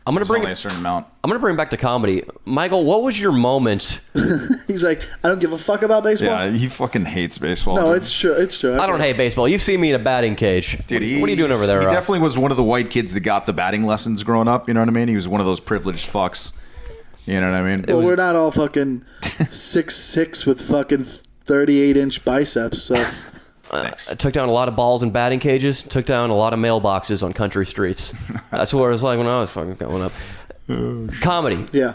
I'm gonna bring only a certain amount. I'm gonna bring back the comedy. Michael, what was your moment? He's like, I don't give a fuck about baseball. Yeah, he fucking hates baseball. No, dude. it's true. It's true. I don't hate baseball. You've seen me in a batting cage. Dude, what are you doing over there, He Ross? definitely was one of the white kids that got the batting lessons growing up. You know what I mean? He was one of those privileged fucks. You know what I mean? Well, we're not all fucking 6'6" with fucking 38-inch biceps. So I took down a lot of balls in batting cages. Took down a lot of mailboxes on country streets. That's what it was like when I was fucking going up. Comedy. yeah.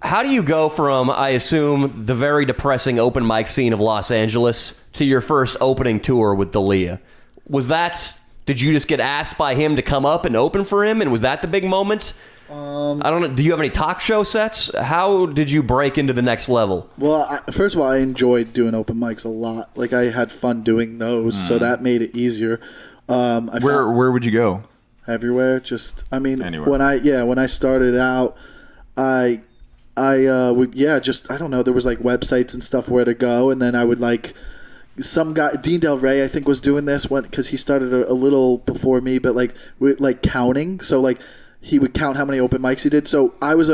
How do you go from, I assume, the very depressing open mic scene of Los Angeles to your first opening tour with D'Elia? Did you just get asked by him to come up and open for him? And was that the big moment? I don't know. Do you have any talk show sets? How did you break into the next level? Well, first of all, I enjoyed doing open mics a lot. Like, I had fun doing those, so that made it easier. Where would you go? Everywhere. Just, I mean, Anywhere. when I started out, I would, just, I don't know, there was like websites and stuff where to go, and then I would like, some guy, Dean Del Rey, I think, was doing this because he started a little before me, but like counting. So like he would count how many open mics he did. So I was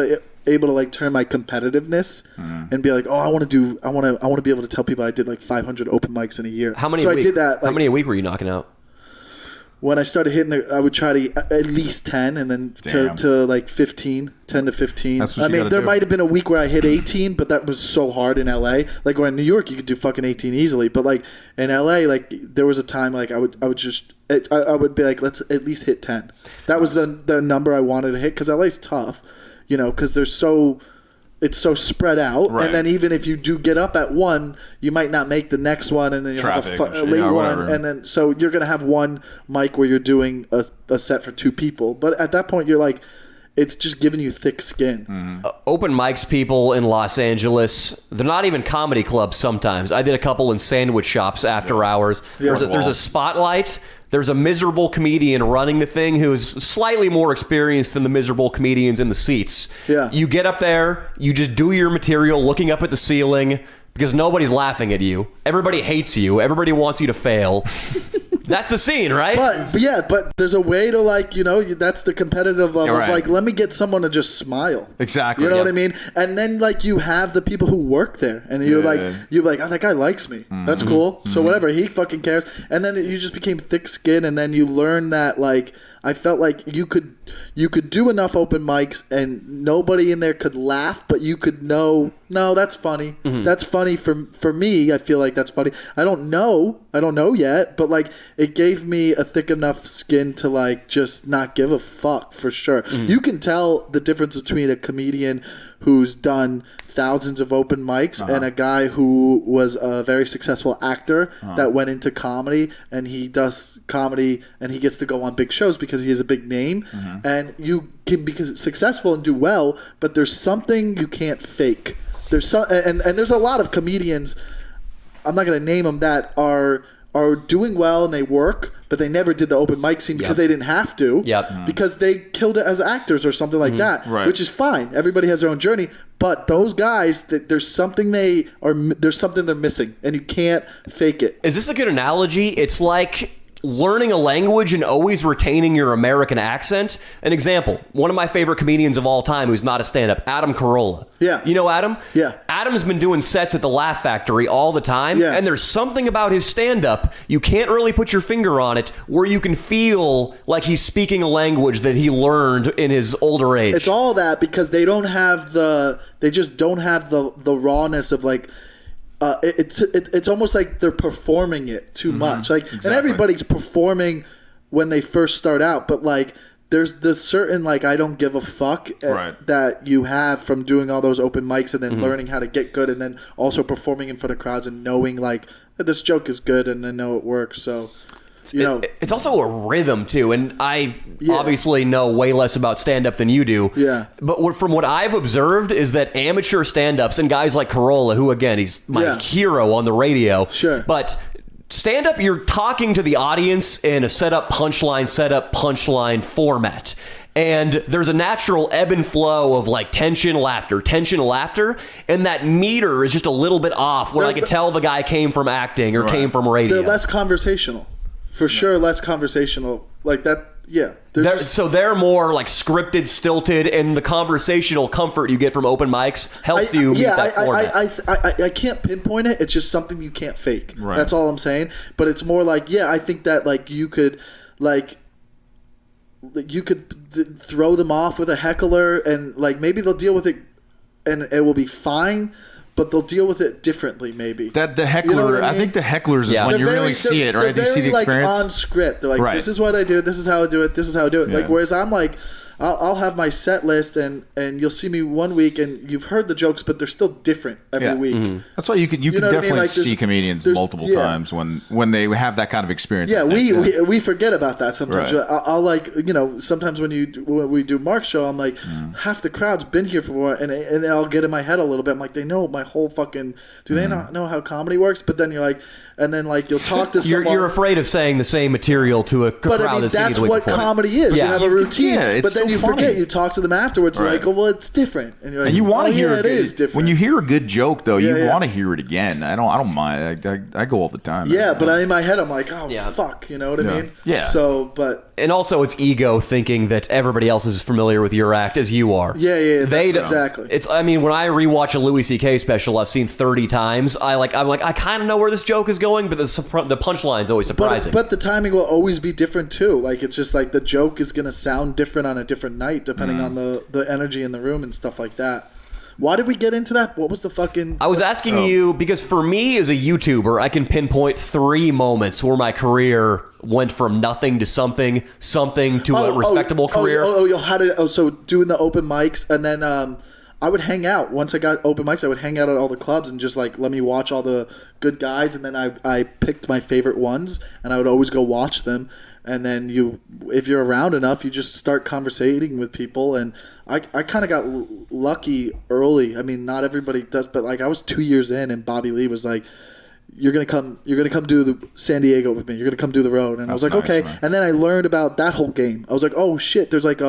able to like turn my competitiveness and be like, oh, I want to be able to tell people I did like 500 open mics in a year. How many? So a I week? did that. Like, how many a week were you knocking out? When I started hitting I would try to at least 10 and then to like 15, 10 to 15. That's what I mean, there do. might have been a week where I hit 18, but that was so hard in LA. Like, where in New York, you could do fucking 18 easily. But like in LA, like there was a time like I would be like, let's at least hit 10. That was the number I wanted to hit, because LA's tough, you know, because it's so spread out, right. And then even if you do get up at one, you might not make the next one, and then you'll have a late one, whatever. and then so you're gonna have one mic where you're doing a set for 2 people. But at that point, you're like, it's just giving you thick skin. Open mics people in Los Angeles, they're not even comedy clubs sometimes. I did a couple in sandwich shops after hours. There's a spotlight. There's a miserable comedian running the thing who's slightly more experienced than the miserable comedians in the seats. Yeah. You get up there, you just do your material looking up at the ceiling because nobody's laughing at you. Everybody hates you. Everybody wants you to fail. That's the scene, right? But there's a way to, like, you know, that's the competitive level. Right. Like, let me get someone to just smile. Exactly. You know what I mean? And then like you have the people who work there, and you're like, oh, that guy likes me. That's cool. So whatever, he fucking cares. And then you just became thick skin, and then you learn that, like, I felt like you could do enough open mics and nobody in there could laugh, but you could know, no, that's funny. That's funny for me. I feel like that's funny. I don't know yet, but like it gave me a thick enough skin to like just not give a fuck, for sure. You can tell the difference between a comedian who's done thousands of open mics and a guy who was a very successful actor that went into comedy, and he does comedy and he gets to go on big shows because he is a big name. And you can be successful and do well, but there's something you can't fake. There's and there's a lot of comedians, I'm not going to name them, that are doing well and they work, but they never did the open mic scene because they didn't have to. Because they killed it as actors or something like that, which is fine. Everybody has their own journey. But those guys, there's something they're missing, and you can't fake it. Is this a good analogy? It's like learning a language and always retaining your American accent. An example, one of my favorite comedians of all time who's not a stand-up, Adam Carolla. Yeah. You know Adam? Yeah. Adam's been doing sets at the Laugh Factory all the time, and there's something about his stand-up, you can't really put your finger on it, where you can feel like he's speaking a language that he learned in his older age. It's all that because they just don't have the rawness of like, it's almost like they're performing it too much. Like, and everybody's performing when they first start out, but like there's this certain like I don't give a fuck that you have from doing all those open mics and then learning how to get good, and then also performing in front of crowds and knowing like this joke is good and I know it works. So it's also a rhythm too, and I obviously know way less about stand-up than you do. But from what I've observed is that amateur stand-ups and guys like Carolla, who again he's my hero on the radio, but stand-up, you're talking to the audience in a setup punchline format. And there's a natural ebb and flow of like tension, laughter, and that meter is just a little bit off where I could tell the guy came from acting or came from radio. They're less conversational. For sure, less conversational. Like Yeah. So they're more like scripted, stilted, and the conversational comfort you get from open mics helps you meet that format. I can't pinpoint it. It's just something you can't fake. Right. That's all I'm saying. But it's more like, I think that like you could throw them off with a heckler, and like maybe they'll deal with it and it will be fine. But they'll deal with it differently, maybe. That the heckler, you know what I mean? I think the hecklers is when you really see it, right? They're You see the very, experience. like, on script. They're like, this is what I do, this is how I do it, this is how I do it. Yeah. Like, whereas I'm like, I'll have my set list, and you'll see me one week, and you've heard the jokes, but they're still different every week. Mm-hmm. That's why you can know what I mean? definitely Like, see comedians multiple times when they have that kind of experience. Yeah, I think. we forget about that sometimes. Right. I'll like, sometimes when we do Mark's show, I'm like, half the crowd's been here for, and I'll get in my head a little bit. I'm like, they know my whole fucking. Do they not know how comedy works? But then you're like, and then like you'll talk to someone. You're afraid of saying the same material to a crowd. But I mean, that's what comedy is. Yeah. You have a routine, it's but then so you funny. forget. You talk to them afterwards, Right. like, oh, well, it's different, and you're like, And you want to hear it is different. When you hear a good joke, though, you Yeah. want to hear it again. I don't mind. I go all the time. Yeah, but in my head, I'm like, oh, Yeah. fuck, you know what I mean? Yeah. So, but And also, it's ego thinking that everybody else is familiar with your act as you are. yeah, They that's exactly. It's. I mean, when I rewatch a Louis C.K. special, I've seen 30 times. I'm like, I kind of know where this joke is going, but the punchline's always surprising. But the timing will always be different too. Like it's just like the joke is gonna sound different on a different night depending on the energy in the room and stuff like that. Why did we get into that? What was the fucking? I was asking you because for me as a YouTuber, I can pinpoint 3 moments where my career went from nothing to something to a respectable career. So doing the open mics, and then I would hang out. Once I got open mics, I would hang out at all the clubs and just like let me watch all the good guys, and then I picked my favorite ones, and I would always go watch them. And then if you're around enough, you just start conversating with people. And I kind of got lucky early. I mean, not everybody does, but like I was 2 years in, and Bobby Lee was like, You're gonna come do the San Diego with me. You're gonna come do the road, and I was like, nice, okay. man. And then I learned about that whole game. I was like, oh shit, there's like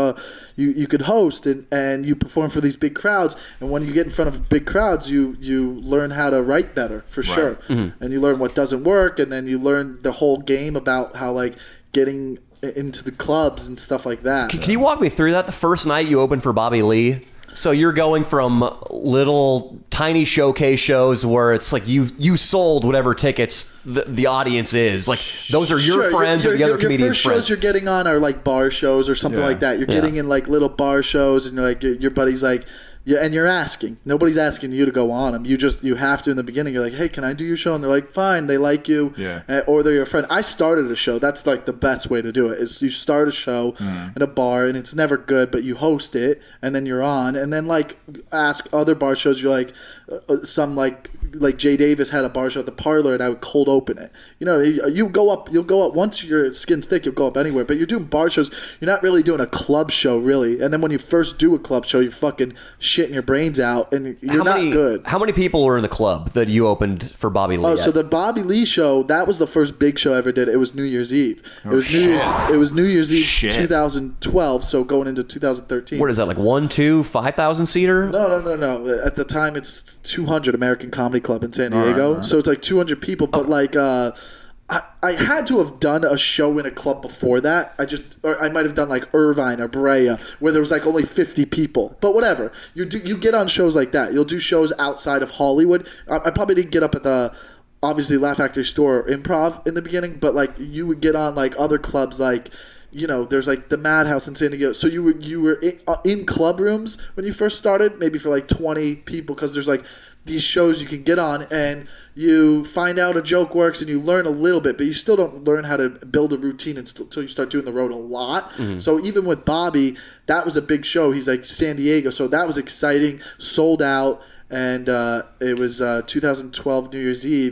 you could host and you perform for these big crowds, and when you get in front of big crowds, you learn how to write better for sure, and you learn what doesn't work, and then you learn the whole game about how like getting into the clubs and stuff like that. Can you walk me through that? The first night you opened for Bobby Lee. So you're going from little tiny showcase shows where it's like you sold whatever tickets the audience is. Like those are your friends or the other comedians' Your first friends. shows you're getting on are like bar shows or something like that. You're getting in like little bar shows, and like your buddy's like, yeah, and you're asking. Nobody's asking you to go on them. You have to in the beginning. You're like, hey, can I do your show? And they're like, fine. They like you, or they're your friend. I started a show. That's like the best way to do it. Is you start a show in a bar, and it's never good, but you host it, and then you're on, and then like ask other bar shows. You're like, some like Jay Davis had a bar show at the Parlor, and I would cold open it. You know, you'll go up once your skin's thick. You'll go up anywhere, but you're doing bar shows. You're not really doing a club show, really. And then when you first do a club show, you're fucking shitting your brains out, and you're not good. How many people were in the club that you opened for Bobby Lee? So the Bobby Lee show, that was the first big show I ever did. It was New Year's Eve. It was New Year's Eve 2012, so going into 2013. What is that, like 5,000 seater? No. At the time, it's 200 American Comedy Club in San Diego. So it's like 200 people, but like I had to have done a show in a club before that. I might have done like Irvine or Brea, where there was like only 50 people. But whatever, you get on shows like that. You'll do shows outside of Hollywood. I probably didn't get up at the obviously Laugh Factory Store or Improv in the beginning, but like you would get on like other clubs like. You know, there's like the Madhouse in San Diego. So you were in club rooms when you first started, maybe for like 20 people, because there's like these shows you can get on, and you find out a joke works, and you learn a little bit, but you still don't learn how to build a routine until you start doing the road a lot. So even with Bobby, that was a big show. He's like San Diego, so that was exciting, sold out, and it was 2012 New Year's Eve.